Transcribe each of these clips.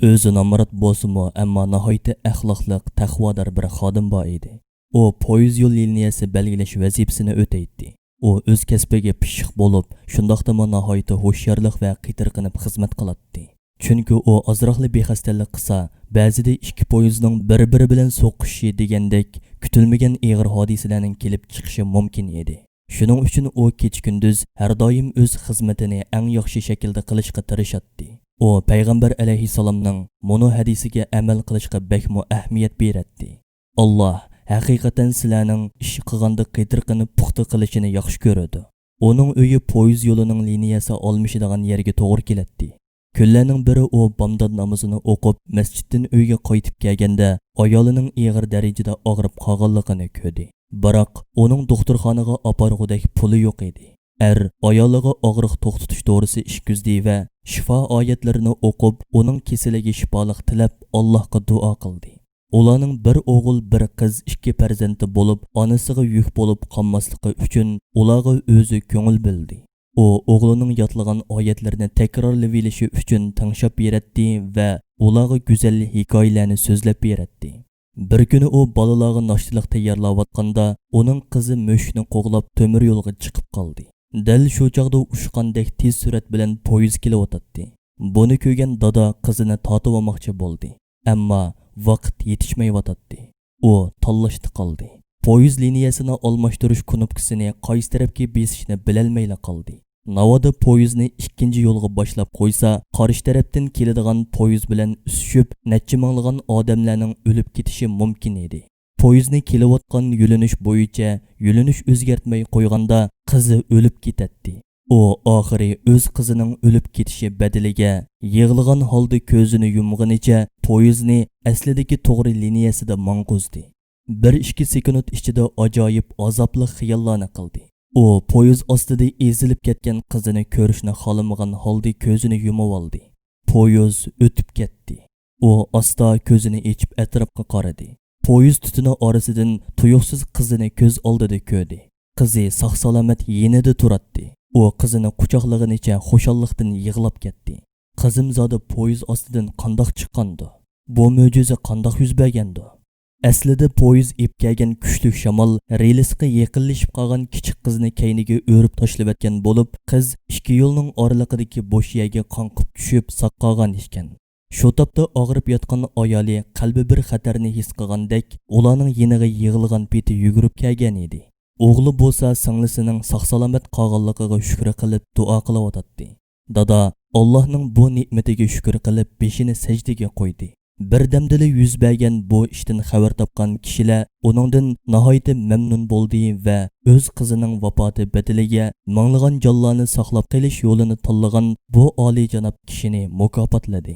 O'zi namorat bo'lsa-mu, ammo nihoyatda axloqliq, taqvodor bir xodim bor edi. U poyezd yo'l liniyasi belgilash vazifasini o'taydi. U o'z kasbiga pishiq bo'lib, shundaqdimi nihoyatda hushyorlik va qitirqinib xizmat qiladi. Chunki u ozroqli bexastalik qilsa, ba'zida ikki poyezdning bir-biri bilan so'qishi degandek kutilmagan og'ir hodisalarning kelib chiqishi mumkin edi. Shuning uchun u kech-kunduz har doim o'z xizmatini eng yaxshi shaklda qilishga tirishadi. U payg'ambar alayhissalomning mono hadisiga amal qilishga bakmo ahamiyat beradi. Alloh haqiqatan sizlarning ish qilganda qitirqini puxta qilishini yaxshi ko'radi. Uning uyi poyezd yo'lining liniyasi olmishadigan yerga to'g'ri keladi. Kunlarning biri u bomdod namozini o'qib, masjiddan uyga qaytib kelganda ayolining og'ir darajada og'rib qolganligini ko'rdi. Biroq uning doktorxonaga oborgudek puli yo'q edi. Ayoliga og'riq to'xtatish dorisi ishkizdi va shifo oyatlarini o'qib, uning kasaliga shifolik tilab Allohga duo qildi. Ularning bir o'g'il, bir qiz, ikki farzandi bo'lib, onasiga yuk bo'lib qolmasligi uchun ularga o'zi ko'ngil bildi. U o'g'lining yodlagan oyatlarini takrorlab bilishi uchun tanshab beradi va ularga go'zal hikoyalarni so'zlab beradi. Bir kuni u bolalarga noshtalik tayyorlayotganda uning qizi mushukni qo'g'lab temir yo'lga chiqib qoldi. Dal shu chog'da ushqandek tez surat bilan poyezd kelyotdi. Buni ko'rgan dada qizini tortib olmoqchi bo'ldi, ammo vaqt yetishmayotdi. U tanlashda qoldi. Poyezd liniyasini almashtirish knopkasini qaysi tarafga besishni bilolmayla qoldi. Navoda poyezdni ikkinchi yo'lga boshlab qo'ysa, qarshi tarafdan keladigan poyezd bilan usishib, necha minglagan odamlarning o'lib ketishi mumkin edi. Poyezdni kelayotgan yo'linish bo'yicha yo'linish o'zgartmay qo'yganda qizi o'lib ketadi. U oxiri o'z qizining o'lib ketishi badaliga yig'ilgan holda ko'zini yumganicha poyezdni aslidagi to'g'ri liniyasida mang'uzdi. 1-2 sekund ichida ajoyib azobli xiyollarni qildi. U poyezd ostida ezilib ketgan qizini ko'rishni xolamagan holda ko'zini yumib oldi. Poyezd o'tib ketdi. U asta ko'zini ochib atrofga qaradi. Poyezd tutuni orasidan tuyuqsiz qizini ko'z oldida ko'rdi. Qizi sog'-salomat yenida turadi. U qizini quchoqlaganicha xushallikdan yig'lab ketdi. Qizim zoda poyezd ostidan qandoq chiqqandi? Bu mo'jiza qandoq yuz bergandi? Aslida poyezd ep kelgan kuchli shamol relisga yaqinlashib qolgan kichik qizni kayniga o'rib tashlab etgan bo'lib, qiz ikki yo'lning oralig'idagi bo'sh yerga qonqib tushib saqqalgan ekan. Shu topda og'rib yotgan ayoli qalbi bir xatarni his qilgandek, ularning yeniga yig'ilgan peti yugurib kelgan edi. O'g'li bo'lsa singlisining sog'-salomat qolganligiga shukr qilib duo qilyotdi. Dada Allohning bu ne'matiga shukr qilib beshini sajdaga qo'ydi. Birdamdili yuz bergan bu ishdan xabar topgan kishilar uningdan nihoyatda mamnun bo'ldi va o'z qizining vafoti badaliga minglagan jonlarni saqlab qolish yo'lini tanlagan bu oliyjanob kishini mukofotladi.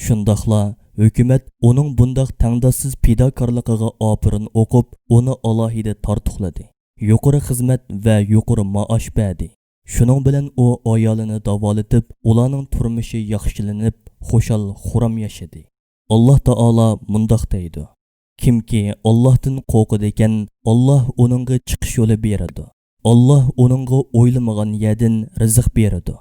Shundaqla hukumat uning bundoq tangdossiz fidokorligiga opirin o'qib, uni alohida tortiqladi. Yuqori xizmat va yuqori maosh berdi. Shuning bilan u ayolini davolatib, ularning turmushi yaxshilanib, xushal xuram yashadi. Allah Taala mundaq deydi: Kimki Allohdan qo'rqadi ekan, Alloh uningga chiqish yo'li beradi. Alloh uningga o'ylamagan yerdan rizq beradi.